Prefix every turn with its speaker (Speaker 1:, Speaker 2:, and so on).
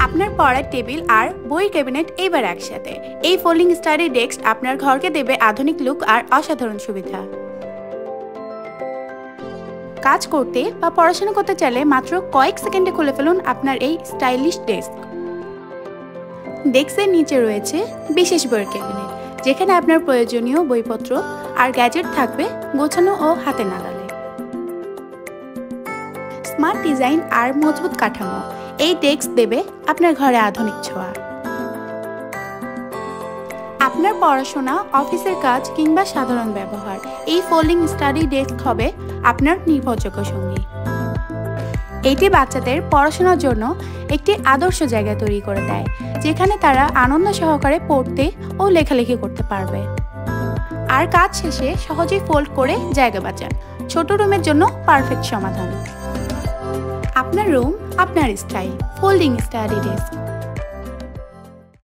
Speaker 1: আপনার পড়ার টেবিল আর বই ক্যাবিনেট এবার একসাথে। এই ফোল্ডিং স্টাডি ডেস্ক আপনার ঘরকে দেবে আধুনিক লুক আর অসাধারণ সুবিধা। কাজ করতে বা পড়াশোনা করতে চাইলে মাত্র কয়েক সেকেন্ডে খুলে ফেলুন আপনার এই স্টাইলিশ ডেস্ক। ডেস্কের নিচে রয়েছে বিশেষ বইয়ের ক্যাবিনেট, যেখানে আপনার প্রয়োজনীয় বইপত্র আর গ্যাজেট থাকবে গোছানো ও হাতে নাগালে। স্মার্ট ডিজাইন আর মজবুত কাঠামো, এই ডেস্ক দেবে আপনার ঘরে আধুনিক ছোঁয়া। আপনার পড়াশোনা, অফিসের কাজ কিংবা সাধারণ ব্যবহার, এই ফোল্ডিং স্টাডি ডেস্ক হবে আপনার নির্ভরযোগ্য সঙ্গী। এটি বাচ্চাদের পড়াশোনার জন্য একটি আদর্শ জায়গা তৈরি করে দেয়, যেখানে তারা আনন্দ সহকারে পড়তে ও লেখালেখি করতে পারবে। আর কাজ শেষে সহজেই ফোল্ড করে জায়গা বাঁচান। ছোট রুমের জন্য পারফেক্ট সমাধান। আপনার রুম, আপনার স্টাইল, ফোল্ডিং স্টাডি ডেস্ক।